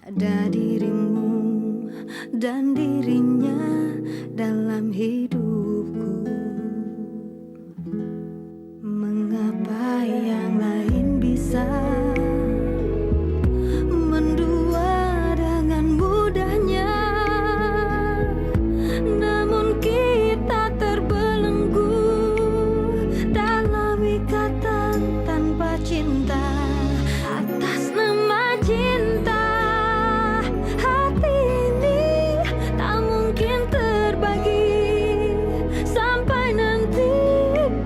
Ada dirimu dan dirinya dalam hidupku. Mengapa yang lain bisa mendua dengan mudahnya, namun kita terbelenggu dalam ikatan tanpa cinta. Atas nama cinta, hati ini tak mungkin terbagi sampai nanti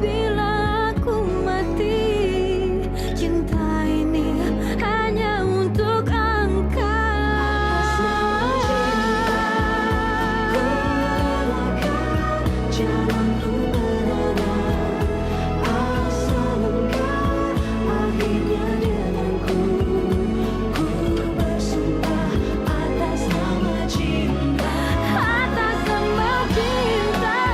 bila aku mati. Cinta ini hanya untuk engkau. Jalanku berada asal engkau akhirnya denganku. Ku bersumpah atas nama cinta, atas nama cinta,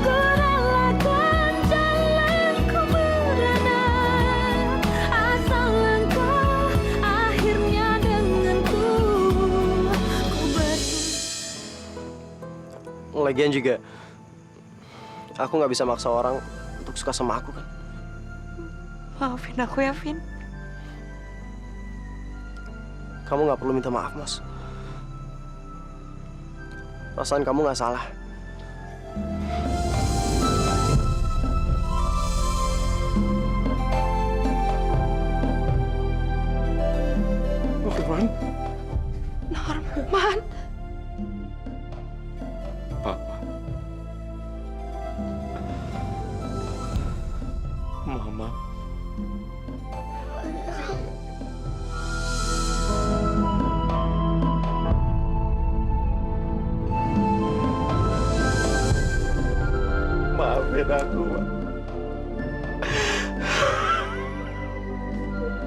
ku relakan jalanku berada asal engkau akhirnya denganku. Ku bersumpah. Lagian juga, aku nggak bisa maksa orang untuk suka sama aku kan. Maafin aku ya, Vin. Kamu nggak perlu minta maaf, Mas. Perasaan kamu nggak salah. Norman, Norman. Papa, Mama, maafin aku, Pak.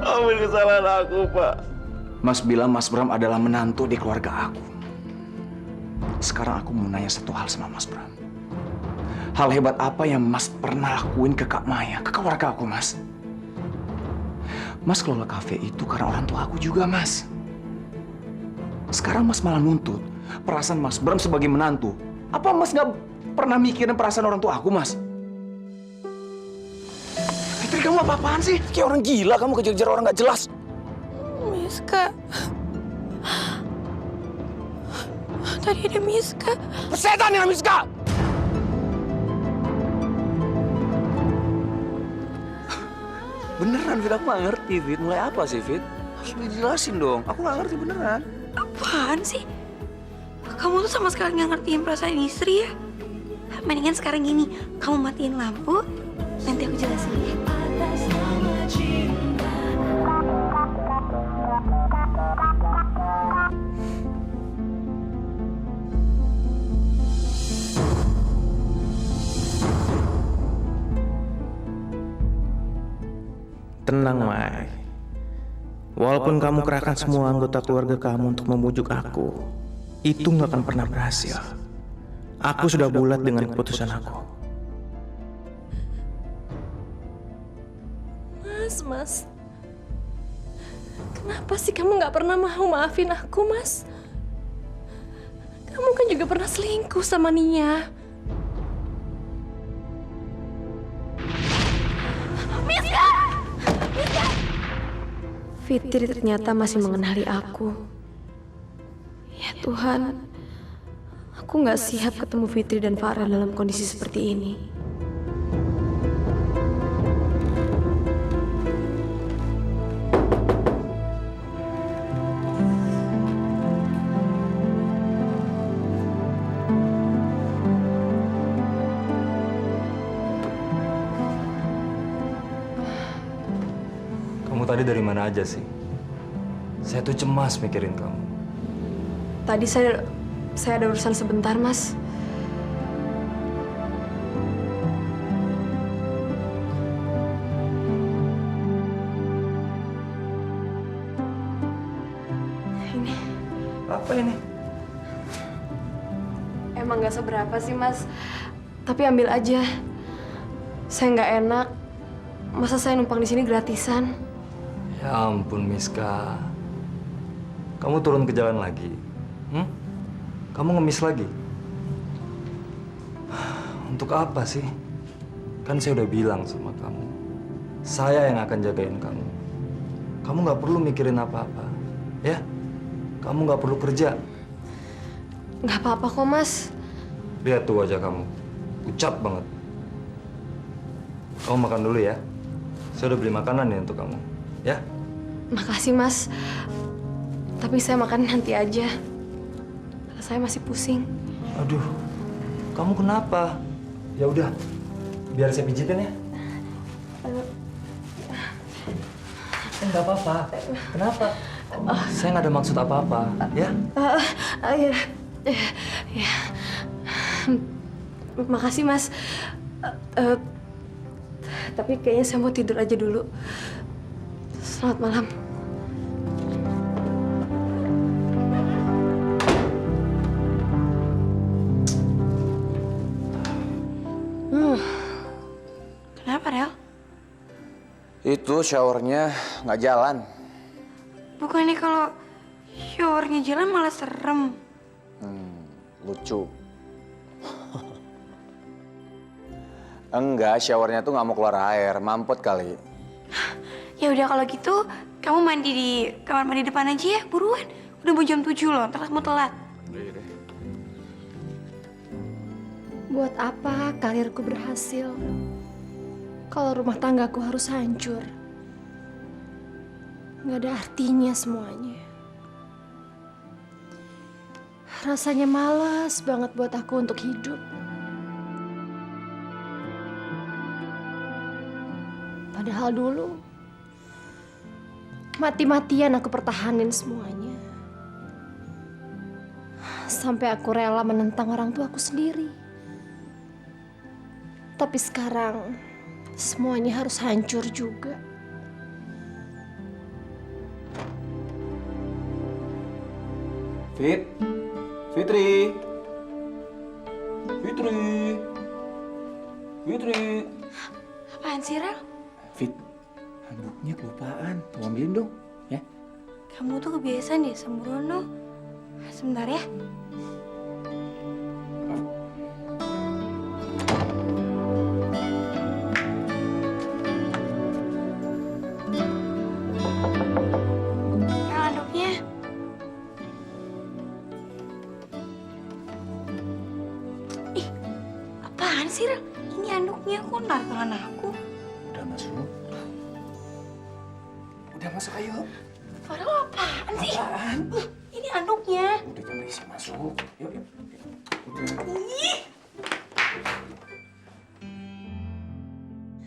Maafin kesalahan aku, Pak. Mas bilang Mas Bram adalah menantu di keluarga aku. Sekarang aku mau nanya satu hal sama Mas Bram. Hal hebat apa yang Mas pernah lakuin ke Kak Maya, ke keluarga aku, Mas? Mas kelola kafe itu karena orang tua aku juga, Mas. Sekarang Mas malah nuntut perasaan Mas Bram sebagai menantu. Apa Mas nggak pernah mikirin perasaan orang tua aku, Mas? Fitri, kamu apa-apaan sih? Kayak orang gila kamu kejar-kejar orang nggak jelas. Miska. Tadi ada Miska. Setan yang Miska! Beneran, Fit, aku nggak ngerti, Fit. Mulai apa sih, Fit? Harus dijelasin dong. Aku nggak ngerti beneran. Apaan sih? Kamu tuh sama sekali nggak ngertiin perasaan istri ya? Mendingan sekarang gini, kamu matiin lampu, nanti aku jelasin ya. Atas nama cinta. Tenang, Mai. Walaupun kamu kerahkan semua anggota keluarga kamu untuk membujuk aku, itu nggak akan pernah berhasil. Aku sudah bulat dengan keputusan aku. Mas. Kenapa sih kamu nggak pernah mau maafin aku, Mas? Kamu kan juga pernah selingkuh sama Nia. Miska! Fitri ternyata masih mengenali aku. Ya Tuhan, aku nggak siap ketemu Fitri dan Farah dalam kondisi seperti ini. Kamu tadi dari mana aja sih? Saya tuh cemas mikirin kamu. Tadi saya ada urusan sebentar, Mas. Ini Apa ini? emang nggak seberapa sih, Mas. Tapi ambil aja. Saya nggak enak. Masa saya numpang di sini gratisan? Ya ampun, Miska. Kamu turun ke jalan lagi. Kamu ngemis lagi. Untuk apa sih? Kan saya udah bilang sama kamu. Saya yang akan jagain kamu. Kamu nggak perlu mikirin apa-apa. Ya? Kamu nggak perlu kerja. Nggak apa-apa kok, Mas. Lihat tuh wajah kamu. Ucap banget. Kamu makan dulu ya. Saya udah beli makanan nih untuk kamu. Ya? Makasih, Mas. Tapi saya makan nanti aja. Saya masih pusing. Aduh, kamu kenapa? Ya udah, biar saya pijitin ya. Enggak apa-apa. Kenapa? Saya nggak ada maksud apa-apa, ya? Ya. Makasih, Mas. Tapi kayaknya saya mau tidur aja dulu. Selamat malam. Kenapa, Rel? Itu showernya nggak jalan. Bukannya kalau showernya jalan malah serem. Lucu. Enggak, showernya tuh nggak mau keluar air, mampet kali. Ya udah kalau gitu, kamu mandi di kamar mandi depan aja ya, buruan. Udah mau jam 7 loh, ntar kamu telat. Buat apa karirku berhasil kalau rumah tanggaku harus hancur? Nggak ada artinya semuanya. Rasanya malas banget buat aku untuk hidup. Padahal dulu mati-matian aku pertahanin semuanya. Sampai aku rela menentang orang tuaku sendiri. Tapi sekarang semuanya harus hancur juga. Fitri. Apaan sih, Rel? Fit, handuknya kelupaan. Tuh ambilin dong, ya. Kamu tuh kebiasaan deh sembrono. Sebentar ya. Anduknya. Ih, apaan sih, Rel? Ini anduknya kok narik tangan aku. Udah masuk. Udah masuk, ayo. Farel apaan sih? Ini anduknya. Udah jangan isi masuk. Yuk.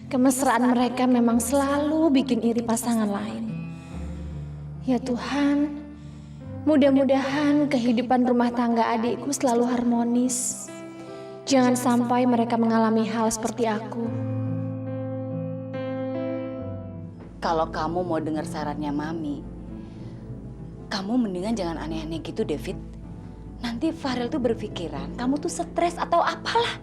Kemesraan mereka memang selalu bikin iri pasangan lain. Ya Tuhan, mudah-mudahan kehidupan rumah tangga adikku selalu harmonis. Jangan sampai mereka mengalami hal seperti aku. Kalau kamu mau dengar sarannya Mami, kamu mendingan jangan aneh-aneh gitu, David. Nanti Farel tuh berpikiran kamu tuh stres atau apalah.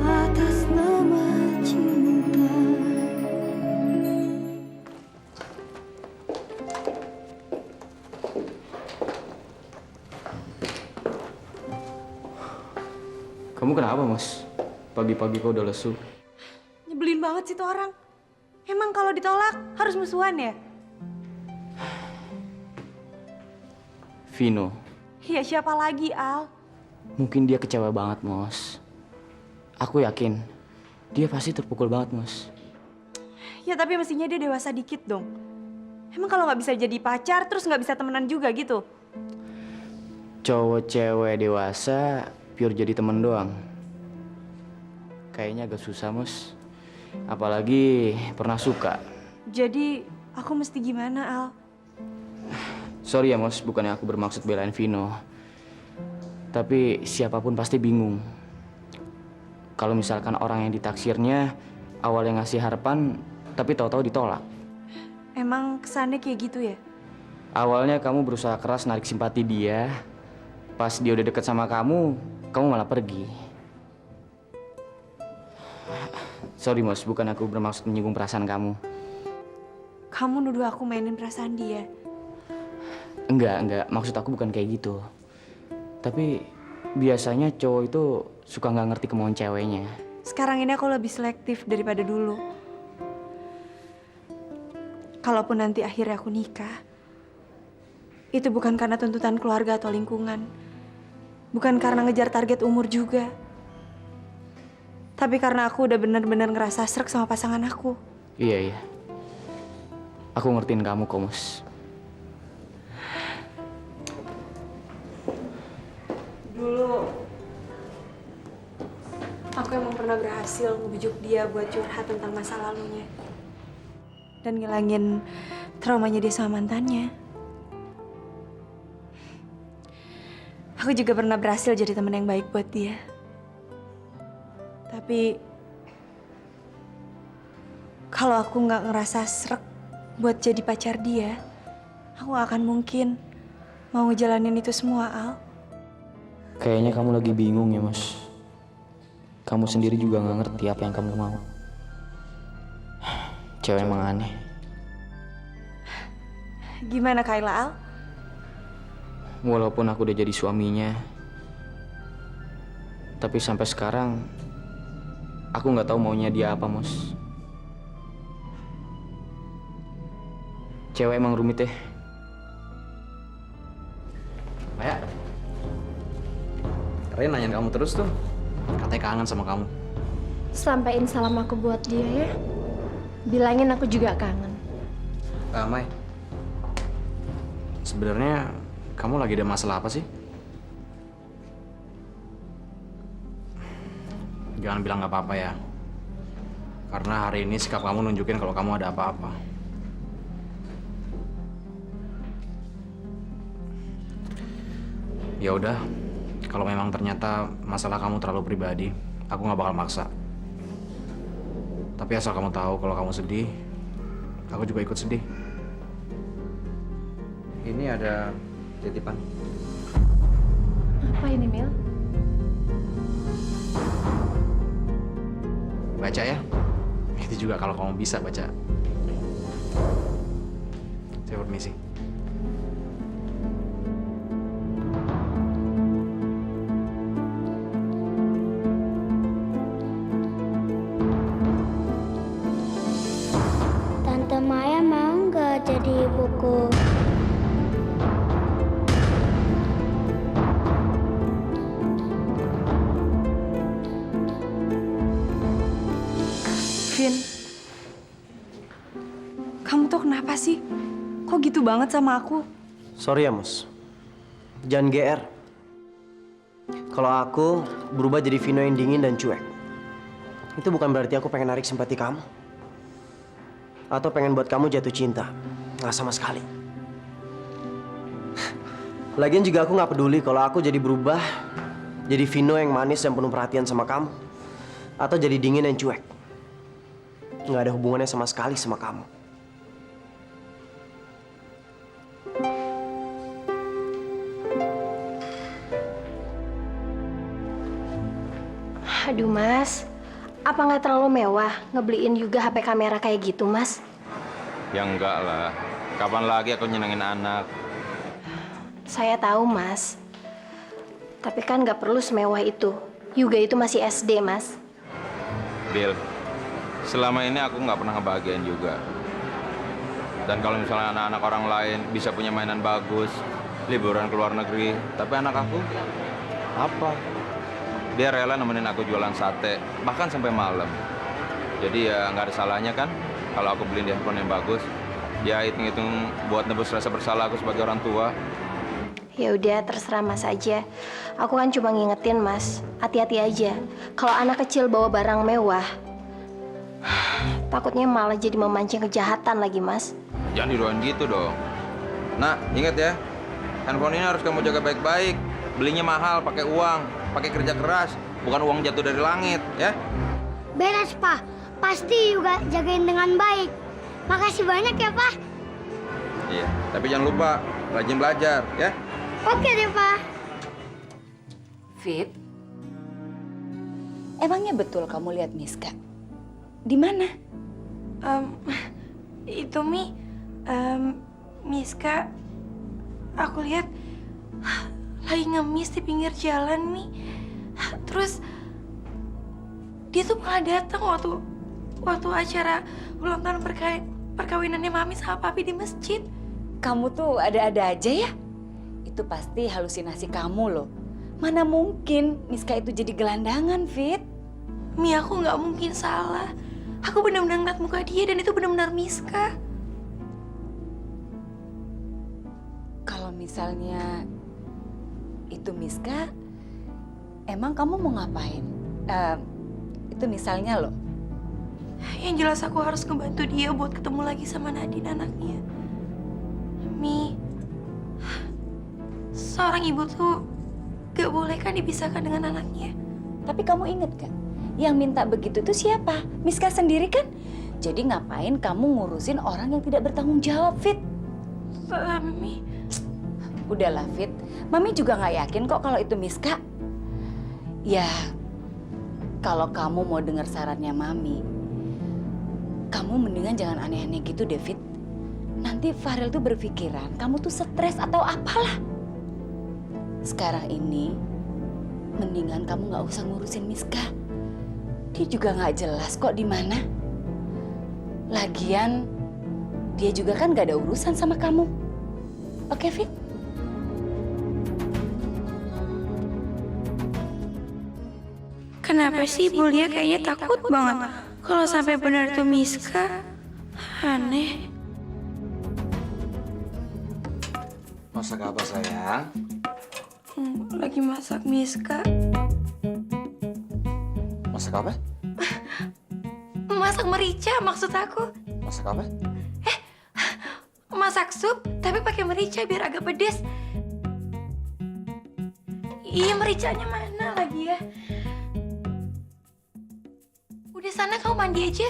Atas nama cinta. Kamu kenapa, Mas? Pagi-pagi kok udah lesu. Nyebelin banget sih tuh orang. Emang kalau ditolak harus musuhan ya? Vino, Ya siapa lagi, Al? mungkin dia kecewa banget, Mos. Aku yakin dia pasti terpukul banget, Mos. Ya tapi mestinya dia dewasa dikit dong. Emang kalau nggak bisa jadi pacar terus nggak bisa temenan juga gitu? Cowok cewek dewasa pure jadi temen doang. Kayaknya agak susah, Mos. Apalagi pernah suka. Jadi aku mesti gimana, Al? Sorry ya, Mos, bukannya aku bermaksud belain Vino. Tapi siapapun pasti bingung. Kalau misalkan orang yang ditaksirnya awalnya ngasih harapan, tapi tahu-tahu ditolak. Emang kesannya kayak gitu ya? Awalnya kamu berusaha keras narik simpati dia. Pas dia udah deket sama kamu malah pergi. Sorry Mos, bukan aku bermaksud menyinggung perasaan kamu. Kamu nuduh aku mainin perasaan dia. Enggak, maksud aku bukan kayak gitu. Tapi biasanya cowok itu suka nggak ngerti kemauan ceweknya. Sekarang ini aku lebih selektif daripada dulu. Kalaupun nanti akhirnya aku nikah, itu bukan karena tuntutan keluarga atau lingkungan. Bukan karena ngejar target umur juga. Tapi karena aku udah bener-bener ngerasa srek sama pasangan aku. Iya. Aku ngertiin kamu kok, Mos. Dulu, aku emang pernah berhasil ngebujuk dia buat curhat tentang masa lalunya. Dan ngilangin traumanya dia sama mantannya. Aku juga pernah berhasil jadi teman yang baik buat dia. Tapi kalau aku nggak ngerasa srek buat jadi pacar dia, aku gak akan mungkin mau ngejalanin itu semua, Al. Kayaknya kamu lagi bingung ya, Mas. Kamu sendiri juga nggak ngerti apa yang kamu mau. Cewek emang aneh. Gimana Kayla, Al? Walaupun aku udah jadi suaminya, tapi sampai sekarang aku nggak tahu maunya dia apa, Mas. Cewek emang rumit ya. Maya, Ren nanyain kamu terus tuh. Katanya kangen sama kamu. Sampaiin salam aku buat dia ya. Bilangin aku juga kangen. Mai, sebenarnya kamu lagi ada masalah apa sih? Jangan bilang nggak apa-apa ya. Karena hari ini sikap kamu nunjukin kalau kamu ada apa-apa. Ya udah, kalau memang ternyata masalah kamu terlalu pribadi, aku nggak bakal maksa. Tapi asal kamu tahu kalau kamu sedih, aku juga ikut sedih. Ini ada titipan. Apa ini, Mil? Baca ya. Itu juga kalau kamu bisa baca. Saya permisi. Tante Maya mau nggak jadi ibuku? Vin, kamu tuh kenapa sih? Kok gitu banget sama aku? Sorry ya, Mus. Jangan GR. Kalau aku berubah jadi Vino yang dingin dan cuek, itu bukan berarti aku pengen narik simpati kamu. Atau pengen buat kamu jatuh cinta. Nggak sama sekali. Lagian juga aku nggak peduli kalau aku jadi berubah jadi Vino yang manis dan penuh perhatian sama kamu. Atau jadi dingin dan cuek. Nggak ada hubungannya sama sekali sama kamu. Aduh, Mas. Apa nggak terlalu mewah ngebeliin juga HP kamera kayak gitu, Mas? Ya enggak lah. Kapan lagi aku nyenengin anak? Saya tahu, Mas. Tapi kan nggak perlu semewah itu. Yuga itu masih SD, Mas. Bill, selama ini aku nggak pernah ngebahagiain juga. Dan kalau misalnya anak-anak orang lain bisa punya mainan bagus, liburan ke luar negeri, tapi anak aku apa? Dia rela nemenin aku jualan sate, bahkan sampai malam. Jadi ya nggak ada salahnya kan kalau aku beliin dia handphone yang bagus. Ya hitung-hitung buat nebus rasa bersalah aku sebagai orang tua. Ya udah, terserah Mas aja. Aku kan cuma ngingetin, Mas. Hati-hati aja. Kalau anak kecil bawa barang mewah, takutnya malah jadi memancing kejahatan lagi, Mas. Jangan didoain gitu dong. Nah, ingat ya, handphone ini harus kamu jaga baik-baik. Belinya mahal, pakai uang, pakai kerja keras, bukan uang jatuh dari langit, ya. Beres, Pak. Pasti juga jagain dengan baik. Makasih banyak ya, Pak. Iya, tapi jangan lupa rajin belajar ya. Oke deh, Pak. Fit, emangnya betul kamu lihat Miska? Di mana? Itu Mi, Miska, aku lihat lagi ngemis di pinggir jalan Mi. Terus dia tuh malah datang waktu acara ulang tahun perkawinannya Mami sama Papi di masjid. Kamu tuh ada-ada aja ya? Itu pasti halusinasi kamu loh. Mana mungkin Miska itu jadi gelandangan, Fit? Mi, aku nggak mungkin salah. Aku benar-benar ngeliat muka dia dan itu benar-benar Miska. Kalau misalnya itu Miska, emang kamu mau ngapain? Itu misalnya loh. Yang jelas aku harus ngebantu dia buat ketemu lagi sama Nadine anaknya. Mi, seorang ibu tuh gak boleh kan dipisahkan dengan anaknya. Tapi kamu inget gak? Yang minta begitu tuh siapa? Miska sendiri kan? Jadi ngapain kamu ngurusin orang yang tidak bertanggung jawab, Fit? Mi. Udahlah, Fit. Mami juga gak yakin kok kalau itu Miska. Ya, kalau kamu mau dengar sarannya Mami, kamu mendingan jangan aneh-aneh gitu, David. Nanti Farel tuh berpikiran kamu tuh stres atau apalah. Sekarang ini, mendingan kamu nggak usah ngurusin Miska. Dia juga nggak jelas kok di mana. Lagian, dia juga kan nggak ada urusan sama kamu. Oke, Fit? Kenapa sih Bu Lia kayaknya takut banget kalau sampai benar tuh Miska? Aneh. Masak apa sayang? Lagi masak Miska. Masak apa? Masak merica maksud aku. Masak apa? Masak sup tapi pakai merica biar agak pedes. Iya, mericanya mana lagi ya? Udah sana kamu mandi aja.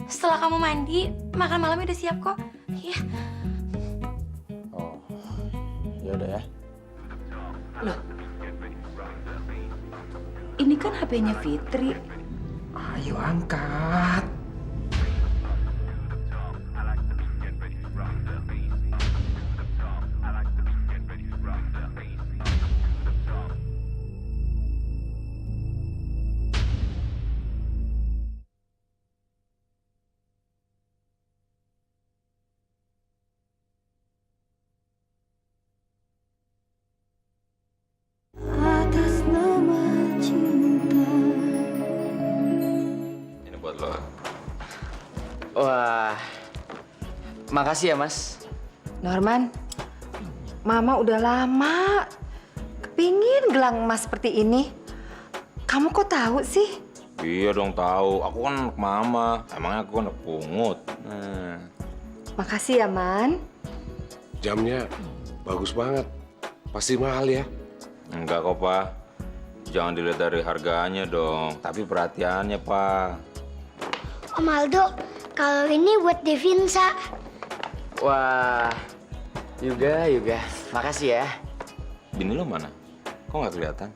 Setelah kamu mandi, makan malamnya udah siap kok. Iya. Oh, ya udah ya. Loh, ini kan HP-nya Fitri. Ayo angkat. Atas nama cinta. Ini buat lo. Wah, makasih ya Mas. Norman, Mama udah lama kepingin gelang emas seperti ini. Kamu kok tahu sih? Iya dong tahu. Aku kan anak mama. Emangnya aku anak pungut. Makasih ya, Man. Jamnya bagus banget. Pasti mahal ya? Enggak kok, Pak. Jangan dilihat dari harganya dong, tapi perhatiannya, Pak. Om Aldo, kalau ini buat Devinsa. Wah, Yuga. Makasih ya. Bini lo mana? Kok nggak kelihatan?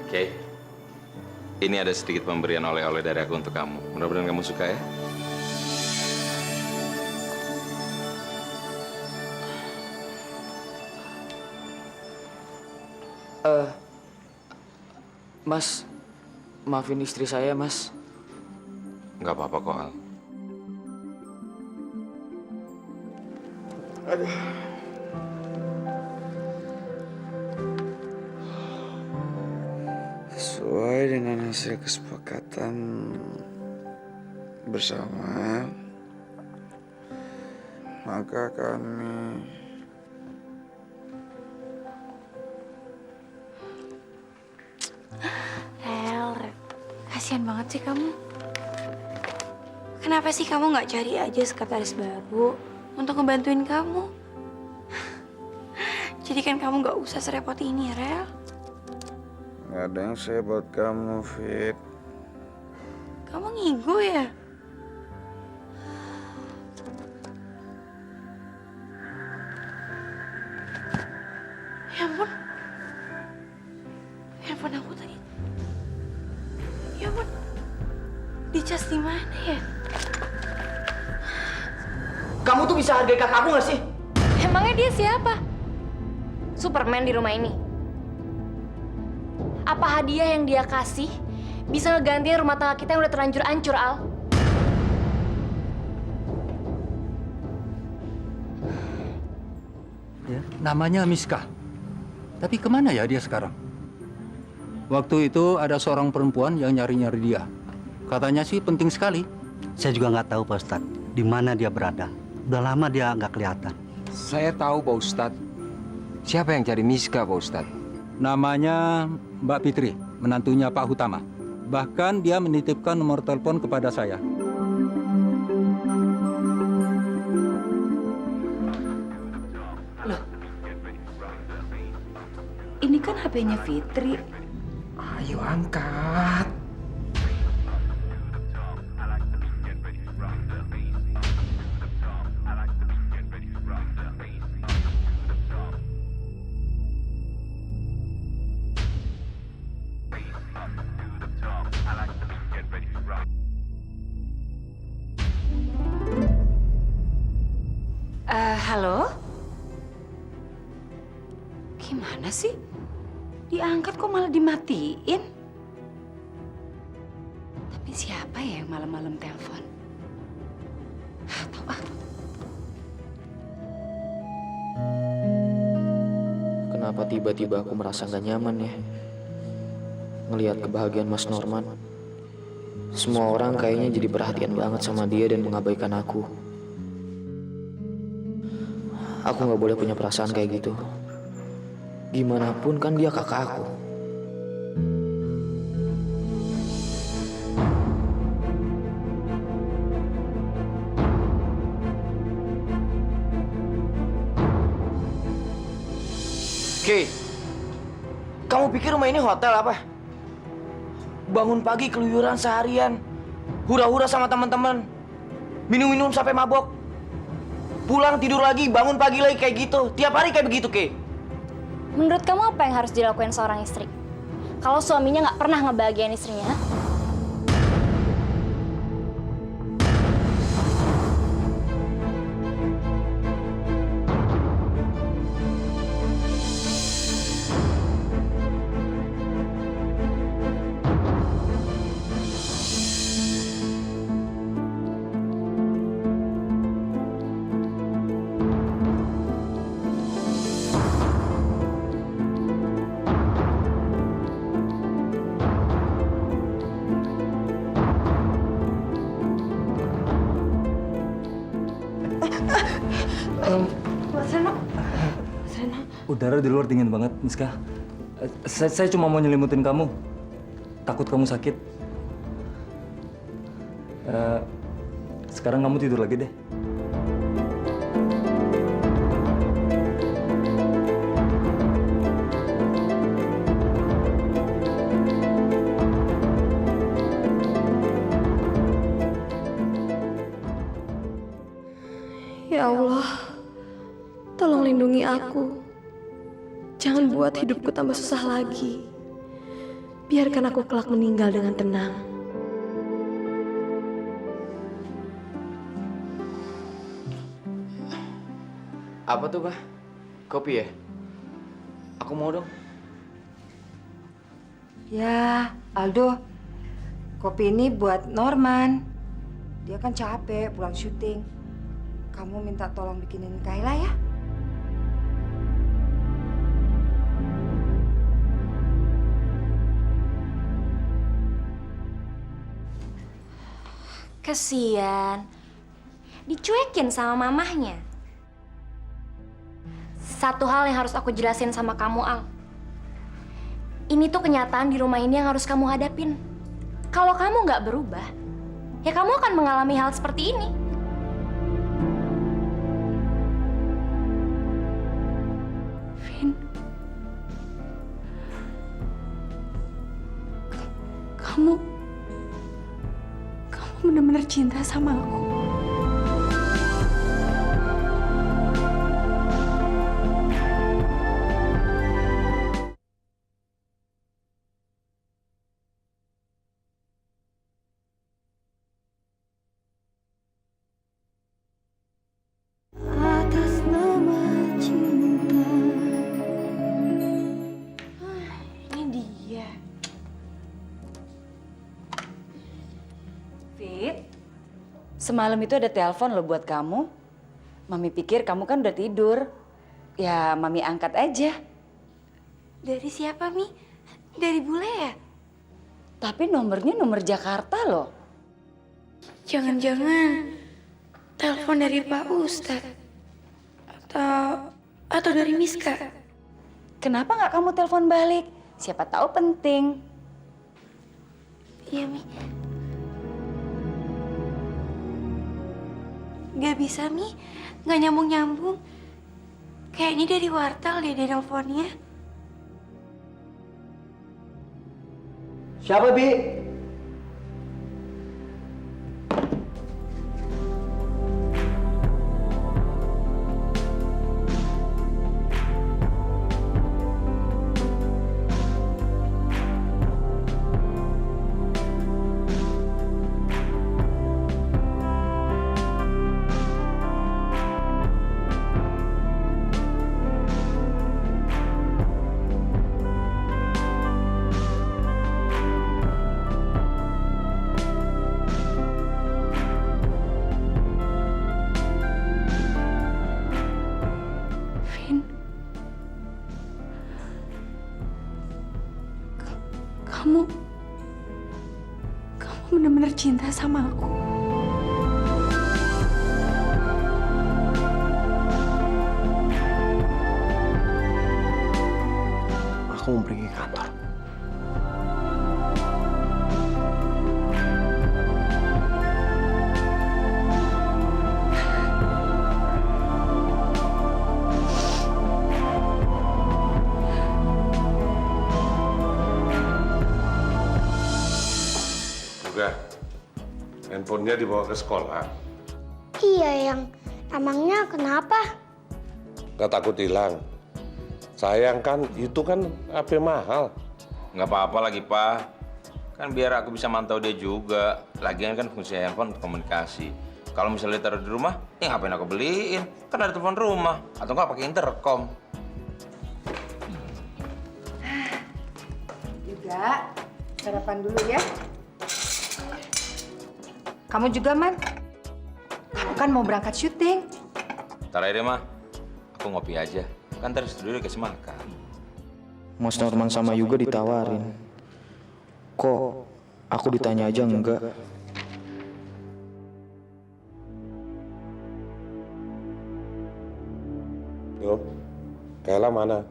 Oke. Ini ada sedikit pemberian oleh-oleh dari aku untuk kamu. Mudah-mudahan kamu suka ya. Mas, maafin istri saya, Mas. Nggak apa-apa kok, Al. Sesuai dengan hasil kesepakatan bersama, maka kami Rel, kasihan banget sih kamu. Kenapa sih kamu nggak cari aja sekretaris baru untuk ngebantuin kamu? Jadi kan kamu nggak usah serepot ini, Rel. nggak ada yang saya buat kamu, Fit. Kamu ngigo ya? Ya ampun. Handphone aku tadi. Ya ampun. Dicas di mana ya? Kamu tuh bisa hargai kakakku nggak sih? Emangnya dia siapa? Superman di rumah ini? Apa hadiah yang dia kasih bisa ngegantiin rumah tangga kita yang udah terlanjur-hancur, Al? Ya, namanya Miska. Tapi kemana ya dia sekarang? Waktu itu ada seorang perempuan yang nyari-nyari dia. Katanya sih penting sekali. Saya juga nggak tahu Pak Ustadz, di mana dia berada. Udah lama dia nggak kelihatan. Saya tahu Pak Ustadz. Siapa yang cari Miska Pak Ustadz? Namanya Mbak Fitri, menantunya Pak Hutama. Bahkan dia menitipkan nomor telepon kepada saya. Loh, ini kan HP-nya Fitri. Ayo angkat. Halo? Gimana sih? Diangkat kok malah dimatiin? Tapi siapa ya yang malam-malam telepon? Tahu ah. Kenapa tiba-tiba aku merasa gak nyaman ya? Ngelihat kebahagiaan Mas Norman. Semua orang kayaknya jadi perhatian banget sama dia dan mengabaikan aku. Aku gak boleh punya perasaan kayak gitu. Gimana pun kan dia kakak aku. Oke, kamu pikir rumah ini hotel apa? Bangun pagi keluyuran seharian, hura-hura sama teman-teman, minum-minum sampai mabok, pulang tidur lagi, bangun pagi lagi kayak gitu, tiap hari kayak begitu, Ke. Menurut kamu apa yang harus dilakuin seorang istri? Kalau suaminya nggak pernah ngebahagiain istrinya, ha? Mas Reno. Mas Reno. Udara di luar dingin banget, Miska. Saya cuma mau nyelimutin kamu. Takut kamu sakit. Sekarang kamu tidur lagi deh. Ya Allah, tolong lindungi aku. Jangan buat hidupku tambah susah lagi. Biarkan aku kelak meninggal dengan tenang. Apa tuh, Bah? Kopi ya? Aku mau dong. Ya, Aldo. Kopi ini buat Norman. Dia kan capek pulang syuting. Kamu minta tolong bikinin Kayla ya? Kesian. Dicuekin sama mamahnya. Satu hal yang harus aku jelasin sama kamu, Al. Ini tuh kenyataan di rumah ini yang harus kamu hadapin. Kalau kamu nggak berubah, ya kamu akan mengalami hal seperti ini. Vin, cinta sama aku. Atas nama cinta. Ini dia. Fit, semalam itu ada telepon loh buat kamu. Mami pikir kamu kan udah tidur. Ya, Mami angkat aja. Dari siapa, Mi? Dari bule ya? Tapi nomornya nomor Jakarta loh. Jangan-jangan telepon dari Pak Ustadz. Atau dari Miska. Kenapa nggak kamu telepon balik? Siapa tahu penting. Iya, Mi. Gak bisa, Mi. Gak nyambung-nyambung. Kayaknya dari wartel deh dia nelfonnya. Siapa, Bi? Vin. Kamu benar-benar cinta sama aku. Aku mau pergi ke kantor. Juga, handphonenya dibawa ke sekolah. Iya, yang emangnya kenapa? Nggak takut hilang. Sayang kan, itu kan HP mahal. Nggak apa-apa lagi, Pak. Kan biar aku bisa mantau dia juga. Lagian kan fungsi handphone untuk komunikasi. Kalau misalnya taruh di rumah, ya ngapain aku beliin? Kan ada telepon rumah. Atau nggak pakai intercom. Juga sarapan dulu ya. Kamu juga, Man. Aku kan mau berangkat syuting. Ntar aja deh, Ma. Aku ngopi aja. Kan ntar studio dikasih makan. Mas Norman sama Yuga ditawarin. Kok aku ditanya aja enggak? Yo, Kayla mana?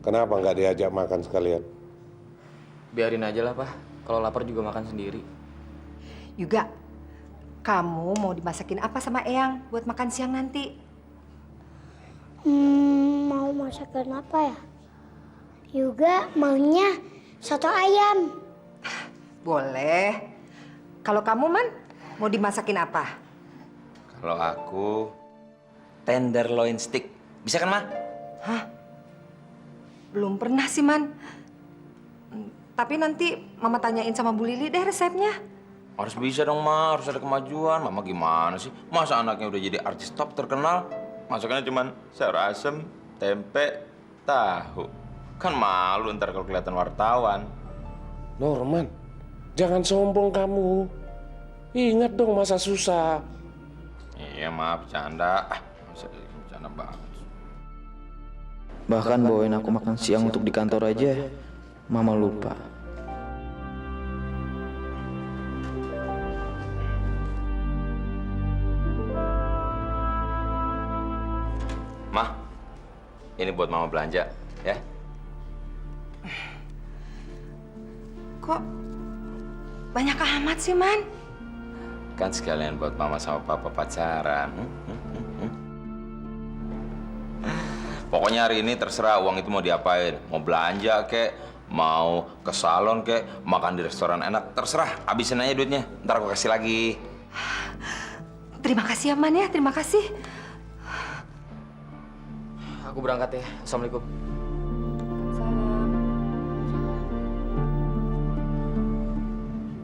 Kenapa nggak diajak makan sekalian? Biarin aja lah, Pak. Kalau lapar juga makan sendiri. Juga, kamu mau dimasakin apa sama Eyang buat makan siang nanti? Mau masakan apa ya? Juga maunya soto ayam. Boleh. Kalau kamu, Man, mau dimasakin apa? Kalau aku tenderloin steak. Bisa kan, Ma? Hah? Belum pernah sih, Man. Tapi nanti Mama tanyain sama Bu Lili deh resepnya. Harus bisa dong, Ma. Harus ada kemajuan. Mama gimana sih? Masa anaknya udah jadi artis top terkenal, masakannya cuman sayur asem, tempe, tahu. Kan malu ntar kalau kelihatan wartawan. Norman, jangan sombong kamu. Ingat dong masa susah. Iya, maaf, bercanda. Masa bercanda banget. Bahkan bawain aku makan siang untuk di kantor aja, Mama lupa. Ma, ini buat Mama belanja, ya. Kok banyak amat sih, Man? Kan sekalian buat Mama sama Papa pacaran. Pokoknya hari ini terserah uang itu mau diapain. Mau belanja kek, mau ke salon kek, makan di restoran enak. Terserah, habisin aja duitnya. Ntar aku kasih lagi. Terima kasih ya, Man ya. Terima kasih. Aku berangkat ya. Assalamualaikum.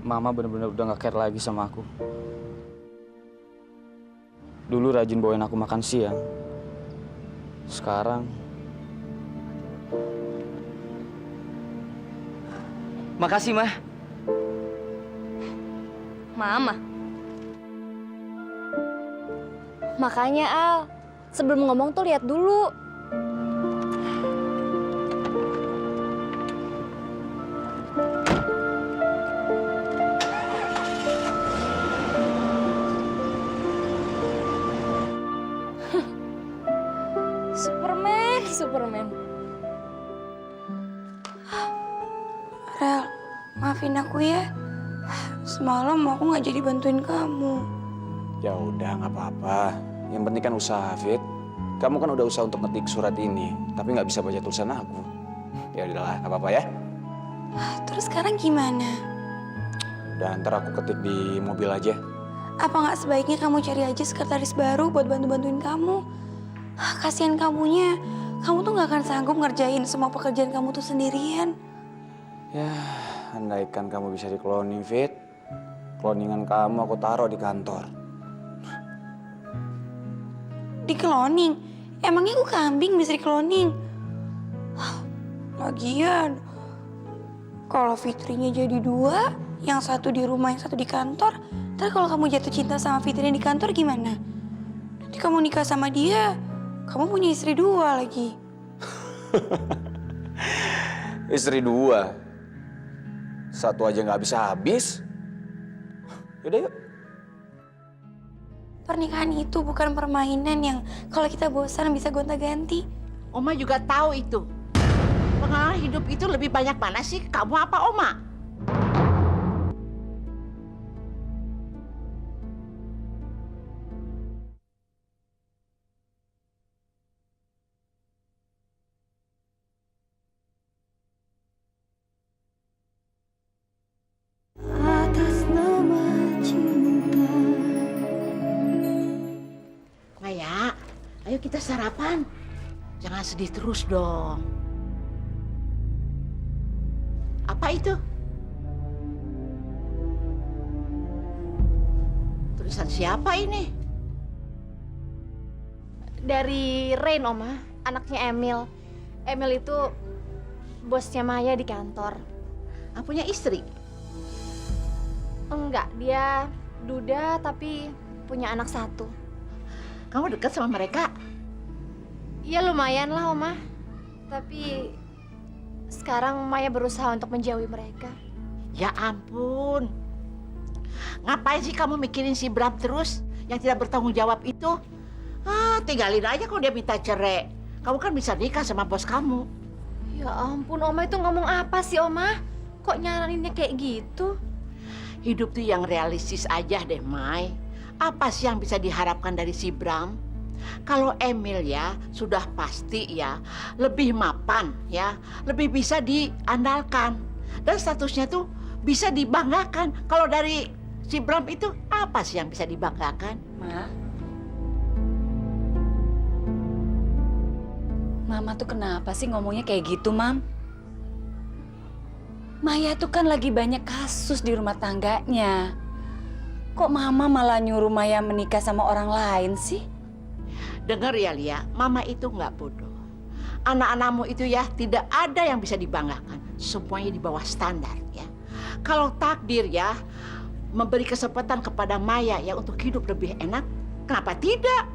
Mama bener-bener udah gak care lagi sama aku. Dulu rajin bawain aku makan siang. Sekarang... Makasih, Ma. Mama. Makanya, Al, sebelum ngomong tuh lihat dulu. Superman. Rel, maafin aku ya. Semalam aku nggak jadi bantuin kamu. Ya udah, nggak apa-apa. Yang penting kan usaha, Fit. Kamu kan udah usaha untuk ngetik surat ini, tapi nggak bisa baca tulisan aku. Ya udahlah, nggak apa-apa ya. Terus sekarang gimana? Udah, ntar aku ketik di mobil aja. Apa nggak sebaiknya kamu cari aja sekretaris baru buat bantu-bantuin kamu? Kasihan kamunya. Kamu tuh nggak akan sanggup ngerjain semua pekerjaan kamu tuh sendirian. Ya, andaikan kamu bisa di-cloning, Fit. Cloningan kamu aku taruh di kantor. Di-cloning? Emangnya aku kambing bisa di-cloning? Lagian, kalau Fitrinya jadi dua, yang satu di rumah, yang satu di kantor, ntar kalau kamu jatuh cinta sama Fitrinya di kantor gimana? Nanti kamu nikah sama dia, kamu punya istri dua lagi. Istri dua? Satu aja nggak habis-habis. Yaudah yuk. Pernikahan itu bukan permainan yang kalau kita bosan bisa gonta-ganti. Oma juga tahu itu. Pengalaman hidup itu lebih banyak mana sih? Kamu apa Oma? Atas nama cinta. Maya, ayo kita sarapan. Jangan sedih terus dong. Apa itu? Tulisan siapa ini? Dari Rain, Oma, anaknya Emil. Emil itu bosnya Maya di kantor. Punya istri? Enggak, dia duda tapi punya anak satu. Kamu dekat sama mereka? Ya lumayan lah, Oma. Tapi sekarang Maya berusaha untuk menjauhi mereka. Ya ampun. Ngapain sih kamu mikirin si Bram terus yang tidak bertanggung jawab itu? Tinggalin aja kalau dia minta cerai. Kamu kan bisa nikah sama bos kamu. Ya ampun, Oma itu ngomong apa sih, Oma? Kok nyaraninnya kayak gitu? Hidup tuh yang realistis aja deh, Mai. Apa sih yang bisa diharapkan dari si Bram? Kalau Emil ya sudah pasti ya lebih mapan ya, lebih bisa diandalkan dan statusnya tuh bisa dibanggakan. Kalau dari si Bram itu apa sih yang bisa dibanggakan? Mama tuh kenapa sih ngomongnya kayak gitu, Mam? Maya tuh kan lagi banyak kasus di rumah tangganya. Kok Mama malah nyuruh Maya menikah sama orang lain sih? Dengar ya, Lia, Mama itu nggak bodoh. Anak-anakmu itu ya tidak ada yang bisa dibanggakan. Semuanya di bawah standar ya. Kalau takdir ya memberi kesempatan kepada Maya ya untuk hidup lebih enak, kenapa tidak?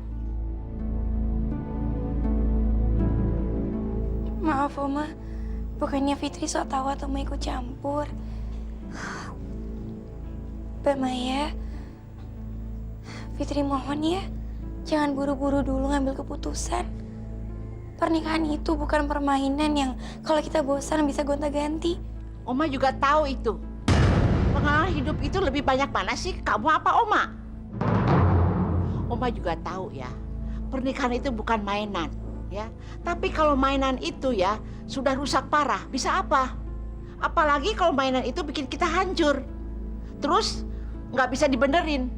Maaf, Oma. Bukannya Fitri sok tahu atau mau ikut campur. Mbak Maya, Fitri mohon ya, jangan buru-buru dulu ngambil keputusan. Pernikahan itu bukan permainan yang kalau kita bosan bisa gonta-ganti. Oma juga tahu itu. Pengalaman hidup itu lebih banyak mana sih? Kamu apa Oma? Oma juga tahu ya, pernikahan itu bukan mainan ya. Tapi kalau mainan itu ya sudah rusak parah, bisa apa? Apalagi kalau mainan itu bikin kita hancur. Terus nggak bisa dibenerin.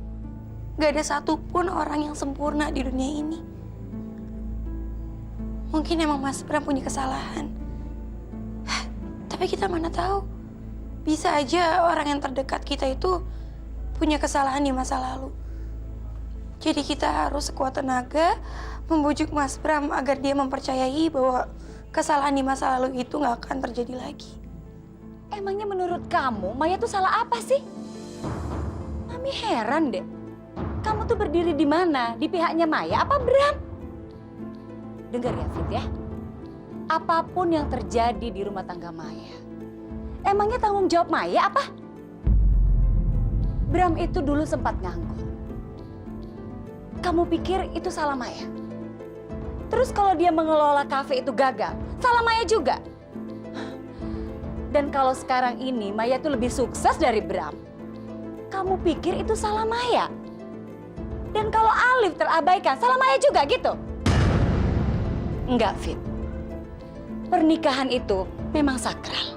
gak ada satupun orang yang sempurna di dunia ini. Mungkin emang Mas Bram punya kesalahan. Tapi kita mana tahu. Bisa aja orang yang terdekat kita itu punya kesalahan di masa lalu. Jadi kita harus sekuat tenaga membujuk Mas Bram agar dia mempercayai bahwa kesalahan di masa lalu itu nggak akan terjadi lagi. Emangnya menurut kamu, Maya tuh salah apa sih? Mami heran deh. Kamu tuh berdiri di mana? Di pihaknya Maya apa Bram? Dengar ya Fit ya. Apapun yang terjadi di rumah tangga Maya, emangnya tanggung jawab Maya apa? Bram itu dulu sempat nganggur. Kamu pikir itu salah Maya? Terus kalau dia mengelola kafe itu gagal, salah Maya juga? Dan kalau sekarang ini Maya tuh lebih sukses dari Bram, kamu pikir itu salah Maya? Dan kalau Alif terabaikan, salah Maya juga gitu? Enggak, Fit. Pernikahan itu memang sakral.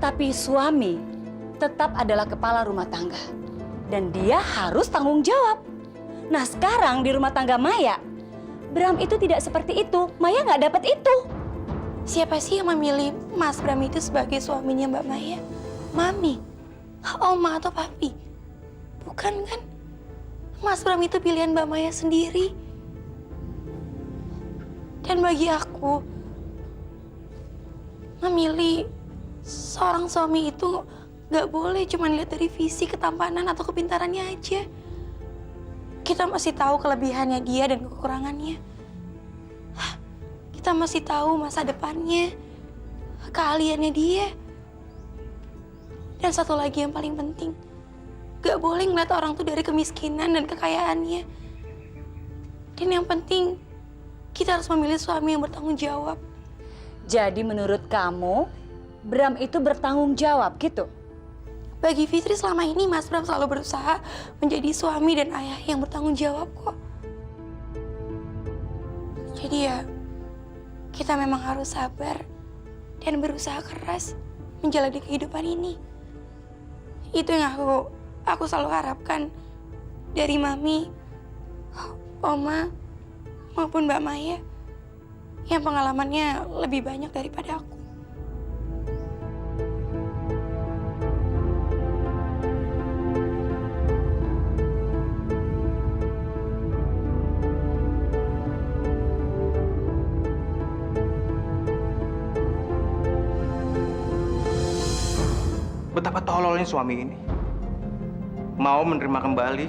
Tapi suami tetap adalah kepala rumah tangga. Dan dia harus tanggung jawab. Nah sekarang di rumah tangga Maya, Bram itu tidak seperti itu. Maya nggak dapat itu. Siapa sih yang memilih Mas Bram itu sebagai suaminya Mbak Maya? Mami, Oma atau Papi? Bukan kan? Mas Bram itu pilihan Mbak Maya sendiri. Dan bagi aku, memilih seorang suami itu gak boleh cuma lihat dari fisik, ketampanan, atau kepintarannya aja. Kita masih tahu kelebihannya dia dan kekurangannya. Kita masih tahu masa depannya, keahliannya dia. Dan satu lagi yang paling penting, gak boleh ngeliat orang tuh dari kemiskinan dan kekayaannya. Dan yang penting, kita harus memilih suami yang bertanggung jawab. Jadi menurut kamu, Bram itu bertanggung jawab gitu? Bagi Fitri selama ini Mas Bram selalu berusaha menjadi suami dan ayah yang bertanggung jawab kok. Jadi ya, kita memang harus sabar dan berusaha keras menjalani kehidupan ini. Itu yang aku selalu harapkan dari Mami, Oma, maupun Mbak Maya yang pengalamannya lebih banyak daripada aku. Betapa tololnya suami ini. Mau menerima kembali,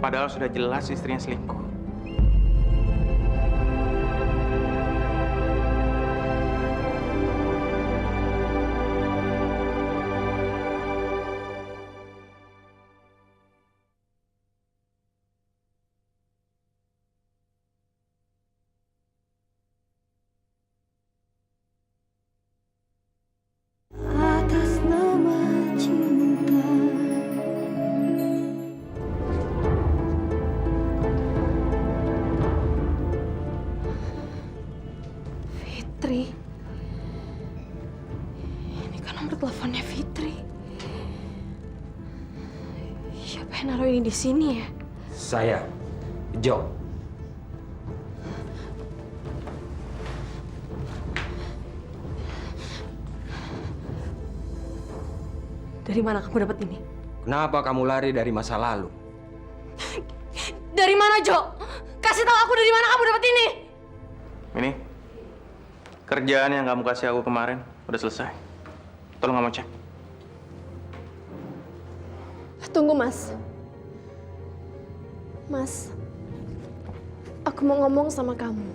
padahal sudah jelas istrinya selingkuh. Fitri. Ini kan nomor teleponnya Fitri. Siapa yang naruh ini di sini ya? Saya, Jo. Dari mana kamu dapat ini? Kenapa kamu lari dari masa lalu? Dari mana, Jo? Kasih tahu aku dari mana kamu dapat ini. Ini kerjaan yang kamu kasih aku kemarin udah selesai. Tolong kamu cek. Tunggu, Mas. Mas, aku mau ngomong sama kamu.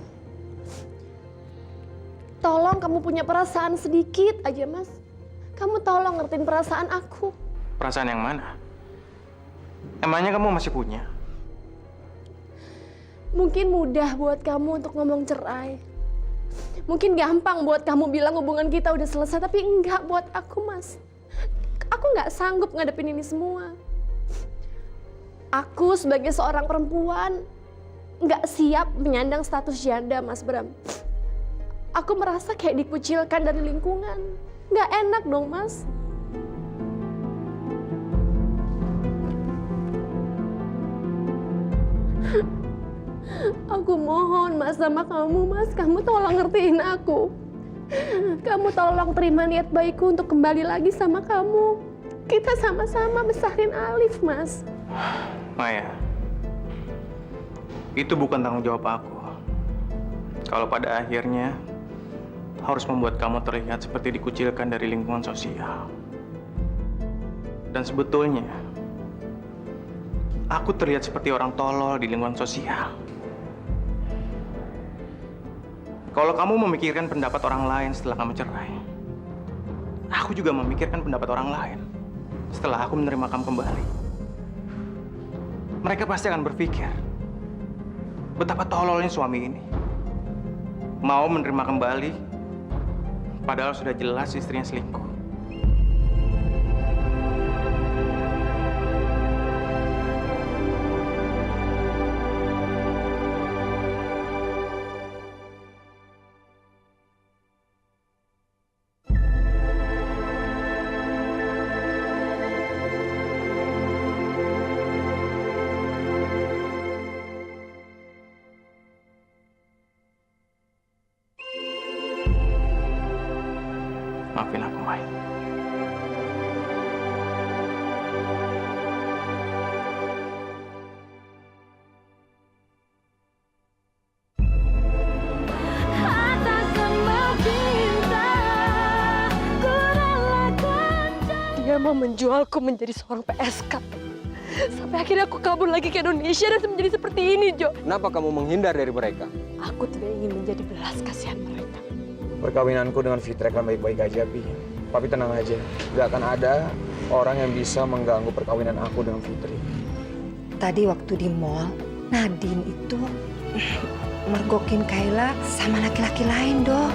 Tolong kamu punya perasaan sedikit aja, Mas. Kamu tolong ngertiin perasaan aku. Perasaan yang mana? Emangnya kamu masih punya? Mungkin mudah buat kamu untuk ngomong cerai. Mungkin gampang buat kamu bilang hubungan kita udah selesai, tapi enggak buat aku, Mas. Aku nggak sanggup ngadepin ini semua. Aku sebagai seorang perempuan nggak siap menyandang status janda, Mas Bram. Aku merasa kayak dikucilkan dari lingkungan. Nggak enak dong, Mas. Aku mohon Mas sama kamu, Mas. Kamu tolong ngertiin aku. Kamu tolong terima niat baikku untuk kembali lagi sama kamu. Kita sama-sama besarin Alif, Mas. Maya, itu bukan tanggung jawab aku. Kalau pada akhirnya harus membuat kamu terlihat seperti dikucilkan dari lingkungan sosial. Dan sebetulnya, aku terlihat seperti orang tolol di lingkungan sosial. Kalau kamu memikirkan pendapat orang lain setelah kamu cerai, aku juga memikirkan pendapat orang lain setelah aku menerima kamu kembali. Mereka pasti akan berpikir, betapa tololnya suami ini. Mau menerima kembali, padahal sudah jelas istrinya selingkuh. Maafin aku, Mai. Dia mau menjualku menjadi seorang PSK. Sampai akhirnya aku kabur lagi ke Indonesia dan menjadi seperti ini, Jo. Kenapa kamu menghindar dari mereka? Aku tidak ingin menjadi belas kasihan mereka. Perkawinanku dengan Fitri akan baik-baik aja, Pi. Papi tenang aja. Gak akan ada orang yang bisa mengganggu perkawinan aku dengan Fitri. Tadi waktu di mall, Nadine itu mergokin Kayla sama laki-laki lain, Do.